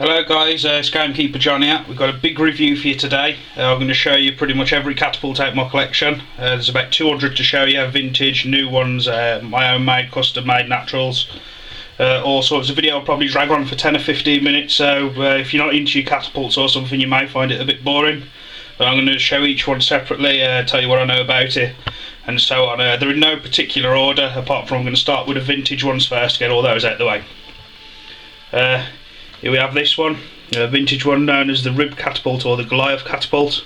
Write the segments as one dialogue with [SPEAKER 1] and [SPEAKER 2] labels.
[SPEAKER 1] Hello guys, it's Gamekeeper John here. We've got a big review for you today. I'm going to show you pretty much every catapult out of my collection. There's about 200 to show you, vintage, new ones, my own made, custom made naturals. All sorts of video. I'll probably drag on for 10 or 15 minutes, so if you're not into your catapults or something you may find it a bit boring. But I'm going to show each one separately, tell you what I know about it and so on. They're in no particular order, apart from I'm going to start with the vintage ones first, get all those out of the way. Here we have this one, a vintage one known as the Rib Catapult or the Goliath Catapult.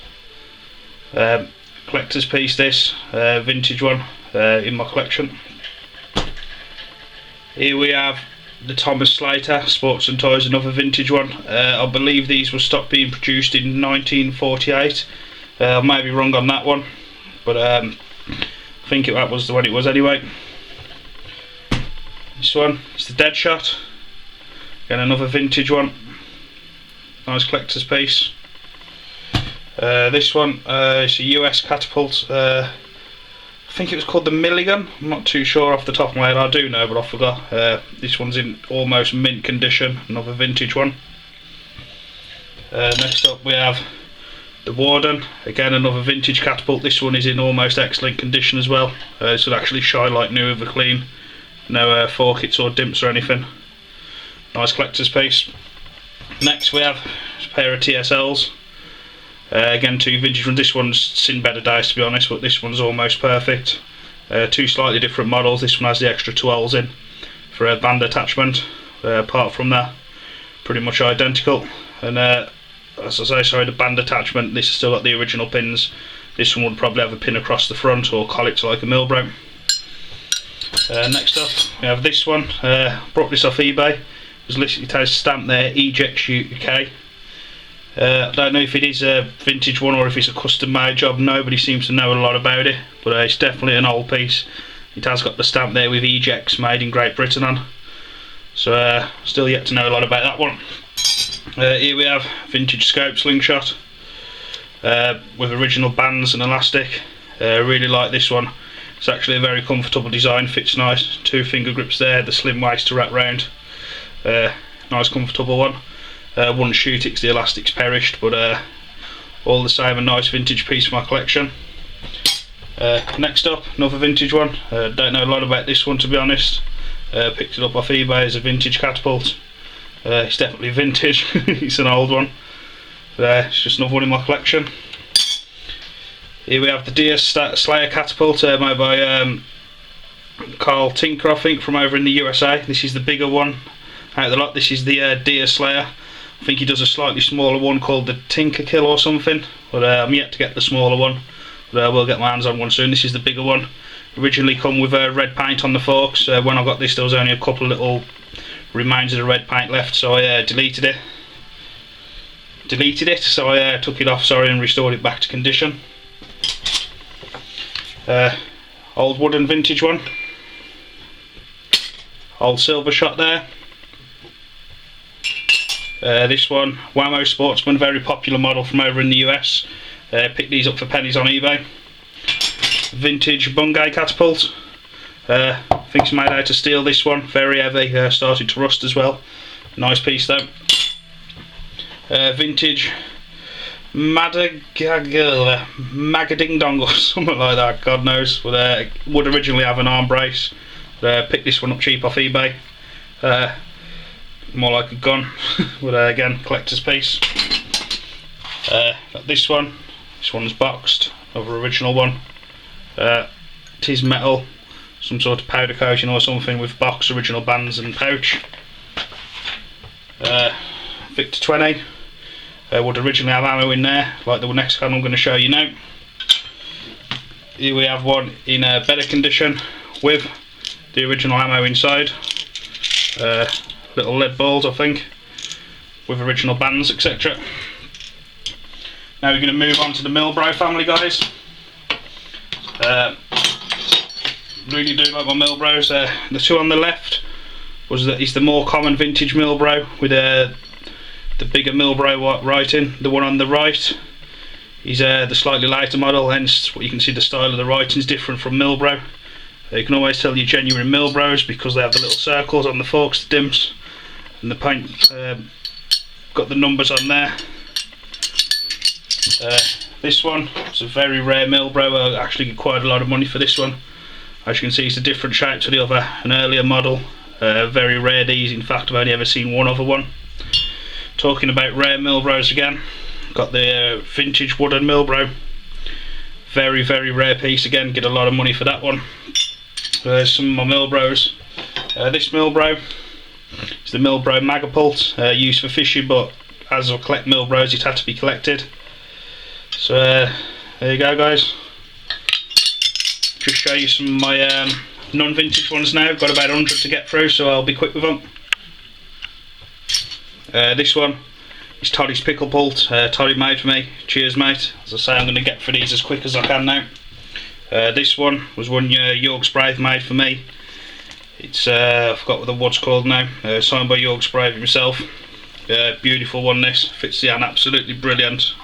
[SPEAKER 1] Collector's piece this, vintage one in my collection. Here we have the Thomas Slater Sports and Toys, another vintage one. I believe these were stopped being produced in 1948. I may be wrong on that one, but I think that was when it was anyway. This one is the Deadshot. Again, another vintage one, nice collector's piece. This one is a US catapult. I think it was called the Milligan. I'm not too sure off the top of my head. I do know, but I forgot. This one's in almost mint condition. Another vintage one. Next up we have the Warden. Again, another vintage catapult. This one is in almost excellent condition as well. This would actually shine like new with a clean. No forkits or dimps or anything. Nice collector's piece. Next we have a pair of TSLs. Again, two vintage ones. This one's seen better days to be honest, but this one's almost perfect. Two slightly different models. This one has the extra 12s in for a band attachment. Apart from that, pretty much identical. And as I say, sorry, the band attachment, this has still got the original pins. This one would probably have a pin across the front or collect like a Milbro. Next up we have this one. Brought this off eBay. It has a stamp there, Ejects UK. I don't know if it is a vintage one or if it's a custom made job. Nobody seems to know a lot about it, but it's definitely an old piece. It has got the stamp there with Ejects made in Great Britain on. So still yet to know a lot about that one. Here we have vintage scope Slingshot with original bands and elastic. Really like this one. It's actually a very comfortable design, fits nice. Two finger grips there, the slim waist to wrap round. Nice comfortable one. Wouldn't shoot it because the elastic's perished, but all the same a nice vintage piece for my collection. Next up, another vintage one. Don't know a lot about this one to be honest. Picked it up off eBay as a vintage catapult. It's definitely vintage. It's an old one. It's just another one in my collection. Here we have the Deer Slayer catapult made by Carl Tinker, I think, from over in the USA. This is the bigger one out of the lot. This is the Deer Slayer. I think he does a slightly smaller one called the Tinker Kill or something, but I'm yet to get the smaller one, but I will get my hands on one soon. This is the bigger one. Originally come with red paint on the forks. When I got this there was only a couple of little remains of the red paint left, so I deleted it, so I took it off, sorry, and restored it back to condition. Old wooden vintage one. Old silver shot there. This one, Whammo Sportsman, very popular model from over in the US. Picked these up for pennies on eBay. Vintage Bungay catapult. I think it's made out of steel, this one. Very heavy, started to rust as well. Nice piece though. Vintage Magading Dong or something like that, God knows. But, would originally have an arm brace. Picked this one up cheap off eBay. More like a gun, but again, collector's piece. Got this one. This one's boxed, another original one. It is metal, some sort of powder coating or something with box, original bands and pouch. Victor 20. Would originally have ammo in there, like the next one I'm going to show you now. Here we have one in better condition with the original ammo inside. Little lead balls, I think, with original bands, etc. Now we're going to move on to the Milbro family, guys. Really do like my Milbros. The two on the left is the more common vintage Milbro with the bigger Milbro writing. The one on the right is the slightly lighter model, hence what you can see the style of the writing is different from Milbro. You can always tell your genuine Milbros because they have the little circles on the forks, the dimps, and the paint got the numbers on there. This one is a very rare Milbro. I actually get quite a lot of money for this one. As you can see, it's a different shape to the other, an earlier model. Very rare these, in fact I've only ever seen one other one. Talking about rare Milbros again, got the vintage wooden Milbro. Very rare piece again, get a lot of money for that one. There's some of my Milbros. This Milbro is the Milbro catapult, used for fishing, but as I collect Milbros it had to be collected. So there you go guys. Just show you some of my non-vintage ones now. I've got about 100 to get through, so I'll be quick with them. This one is Toddy's pickle pult. Toddy made for me. Cheers mate. As I say, I'm going to get for these as quick as I can now. This one was one York Sprague made for me. It's I forgot what what's called now. Signed by York Sprague himself. Beautiful one this. Fits the hand absolutely brilliant.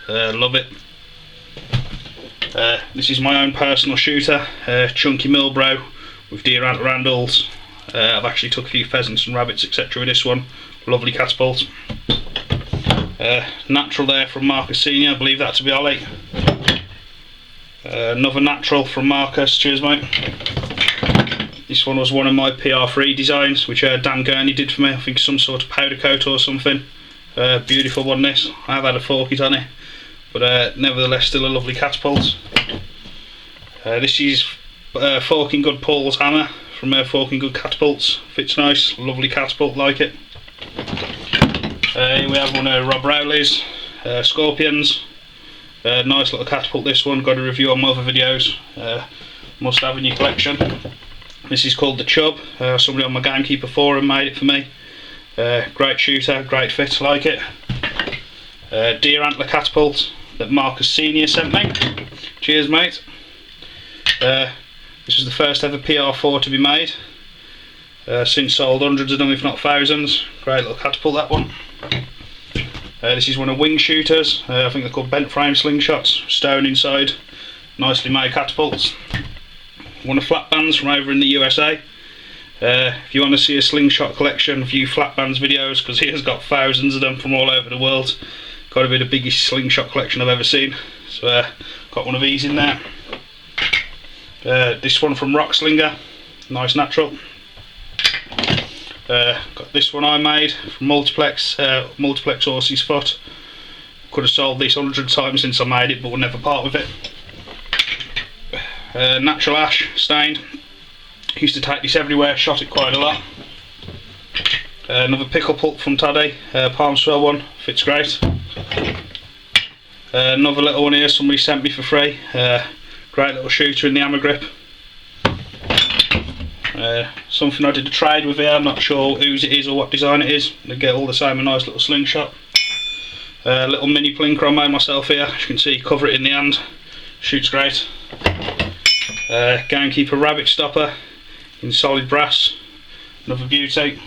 [SPEAKER 1] Love it. This is my own personal shooter, chunky Milbro with deer antler handles. I've actually took a few pheasants and rabbits etc. with this one. Lovely catapult. Natural there from Marcus Senior, I believe that to be Ollie. Another natural from Marcus, cheers mate. This one was one of my PR3 designs which Dan Gurney did for me. I think some sort of powder coat or something. Beautiful one this. I have had a fork on it, but nevertheless still a lovely catapult. This is Forking Good Paul's hammer from Forking Good Catapults. Fits nice, lovely catapult, like it. Here we have one of Rob Rowley's Scorpions. Nice little catapult this one, got a review on my other videos. Must have in your collection. This is called the Chub. Somebody on my Gamekeeper forum made it for me. Great shooter, great fit, like it. Deer antler catapult that Marcus Senior sent me. Cheers mate. This was the first ever PR4 to be made. Since sold hundreds of them if not thousands. Great little catapult that one. This is one of Wing Shooters. I think they're called bent frame slingshots. Stone inside. Nicely made catapults. One of Flat Bands from over in the USA. If you want to see a Slingshot Collection, view Flat Bands videos because he has got thousands of them from all over the world. Got to be the biggest Slingshot collection I've ever seen. So got one of these in there. This one from Rock Slinger, nice natural. Got this one I made from Multiplex Horse's Foot. Could have sold this 100 times since I made it, but we'll never part with it. Natural ash, stained. Used to take this everywhere, shot it quite a lot. Another pickle pult from Toddy, palm swell one, fits great. Another little one here somebody sent me for free. Great little shooter in the hammer grip. Something I did a trade with here, I'm not sure whose it is or what design it is. They get all the same, a nice little slingshot. Little mini plinker I made myself here, as you can see, cover it in the hand. Shoots great. Gamekeeper rabbit stopper in solid brass, another beauty.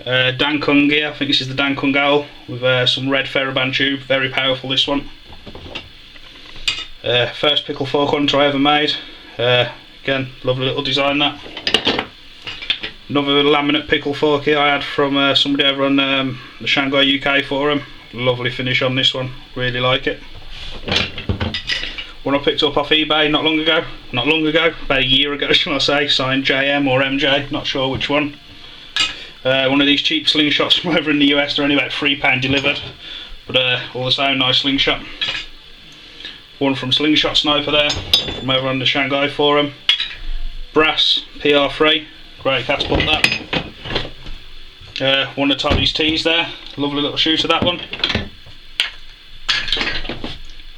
[SPEAKER 1] Dan Kung here, I think this is the Dan Kung owl with some red ferroband tube, very powerful this one. First pickle fork hunter I ever made. Again, lovely little design that. Another laminate pickle fork here I had from somebody over on the Shanghai UK forum. Lovely finish on this one, really like it. One I picked up off eBay not long ago, about a year ago shall I say, signed JM or MJ, not sure which one. One of these cheap slingshots from over in the US, they're only about £3 delivered, but all the same, nice slingshot. One from Slingshot Sniper there, from over on the Shanghai forum. Brass PR3, great catapult that. One of Toddy's tees there, lovely little shooter that one.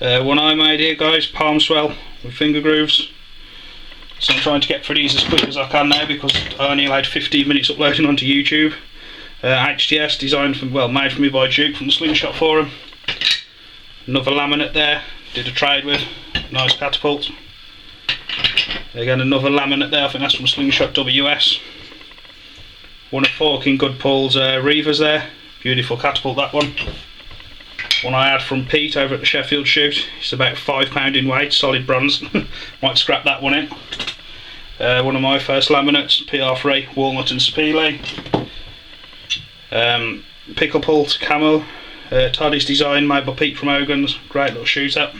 [SPEAKER 1] One I made here guys, palm swell with finger grooves. So I'm trying to get through these as quick as I can now because I only allowed 15 minutes uploading onto YouTube. HTS designed from, well, made for me by Duke from the Slingshot forum. Another laminate there, did a trade with, nice catapult. Again another laminate there, I think that's from Slingshot WS. One of Forking Good Paul's Reavers there, beautiful catapult that one. One I had from Pete over at the Sheffield shoot, it's about £5 in weight, solid bronze. Might scrap that one in. One of my first laminates, PR3, walnut and sapele. Catapult camo, Toddy's design made by Pete from Hogan's, great little shooter.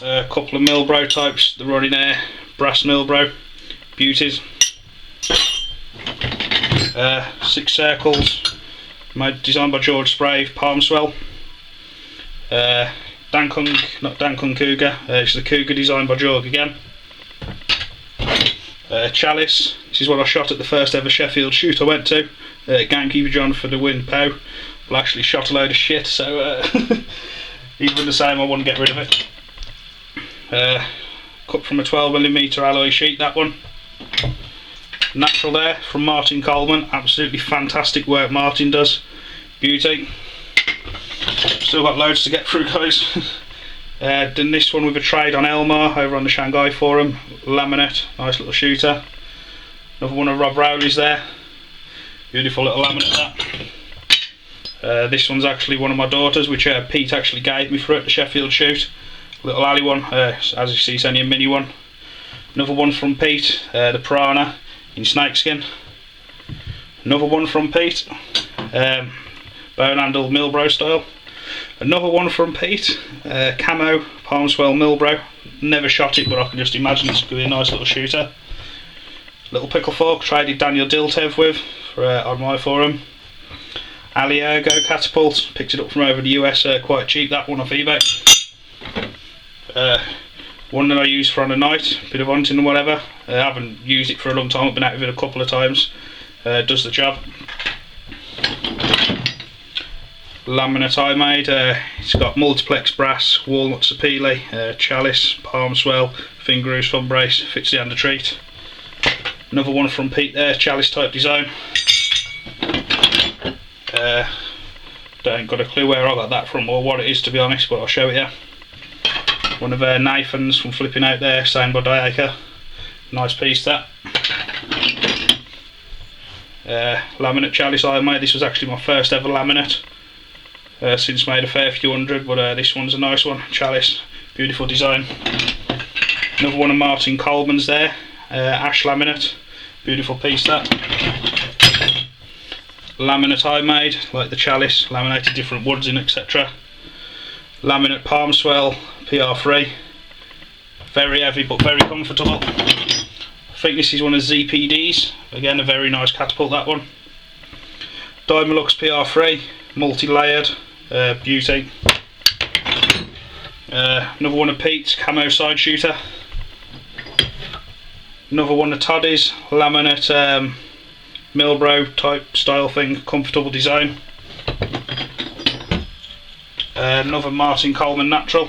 [SPEAKER 1] A couple of Milbro types, the running air brass Milbro beauties. 6 circles, designed by George Sprave, palm swell. Not Dankung Cougar, it's the Cougar designed by George again. Chalice, this is what I shot at the first ever Sheffield shoot I went to. Gamekeeper John for the win, pow. Well, actually shot a load of shit, so even the same I wouldn't get rid of it. Cut from a 12mm alloy sheet, that one. Natural there from Martin Coleman, absolutely fantastic work Martin does, beauty. Still got loads to get through, guys. Done this one with a trade on Elmar over on the Shanghai forum, Laminate, nice little shooter. Another one of Rob Rowley's there, beautiful little Laminate that. This one's actually one of my daughters, which Pete actually gave me for at the Sheffield shoot. Little alley one, as you see it's only a mini one. Another one from Pete, the Piranha in snakeskin. Another one from Pete, bone handle Milbro style. Another one from Pete, camo palm swell Milbro. Never shot it, but I can just imagine it's going to be a nice little shooter. Little pickle fork, traded Daniel Diltev with on my forum. Ali Ergo catapult, picked it up from over the US, quite cheap, that one off eBay. One that I use for on a night, bit of hunting and whatever. I haven't used it for a long time, I've been out with it a couple of times. Does the job. Laminate I made, it's got multiplex brass, walnut sapele, chalice, palm swell, finger use, thumb brace, fits the under treat. Another one from Pete there, chalice type design. Don't got a clue where I got that from or what it is, to be honest, but I'll show it you. One of Nathan's from Flipping Out there, signed by Diaker. Nice piece that. Laminate chalice I made, this was actually my first ever laminate. Since made a fair few hundred, but this one's a nice one. Chalice, beautiful design. Another one of Martin Coleman's there, ash laminate, beautiful piece that. Laminate I made, like the chalice, laminated different woods in, etc. Laminate palm swell, PR3, very heavy but very comfortable. I think this is one of ZPD's, again a very nice catapult that one. Diamolux PR3, multi-layered, beauty. Another one of Pete's, camo side shooter. Another one of Toddy's, laminate Milbro type style thing, comfortable design. Another Martin Coleman natural.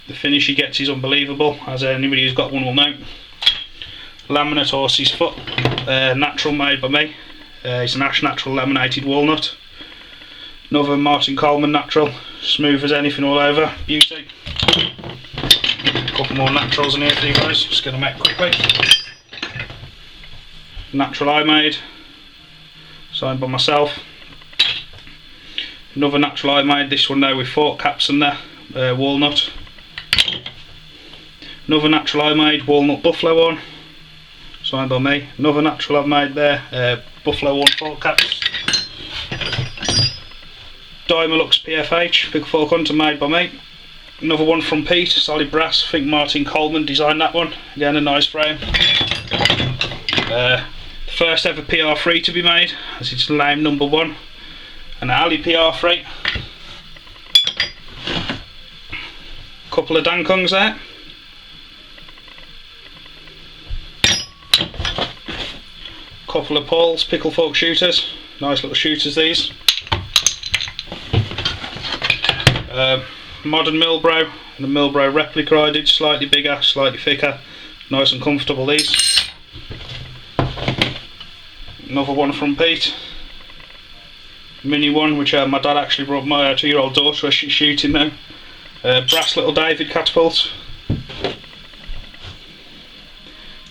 [SPEAKER 1] The finish he gets is unbelievable, as anybody who's got one will know. Laminate horse's foot, natural made by me. It's an ash natural laminated walnut. Another Martin Coleman natural, smooth as anything all over, beauty. A couple more naturals in here for you guys, just going to make quickly. Natural I made, signed by myself. Another natural I made, this one there with fork caps and there, walnut. Another natural I made, walnut buffalo one, signed by me. Another natural I've made there, buffalo one fork caps. Diamolux PFH, big fork hunter made by me. Another one from Pete, solid brass, I think Martin Coleman designed that one, again a nice frame. First ever PR3 to be made, as it's lame number 1. An Ali PR3. Couple of Dankungs there. Couple of Paul's pickle fork shooters, nice little shooters these. Modern Milbro and a Milbro replica I did, slightly bigger, slightly thicker, nice and comfortable these. Another one from Pete, mini one which my dad actually brought my 2-year-old daughter as she's shooting now. Brass little David catapult.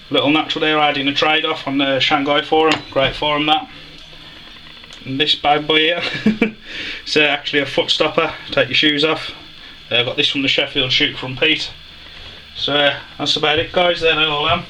[SPEAKER 1] Little natural there, I had in a trade off on the Shanghai forum, great forum that. And this bad boy here, it's actually a foot stopper, take your shoes off. I got this from the Sheffield shoot from Pete. So that's about it guys, there they all am.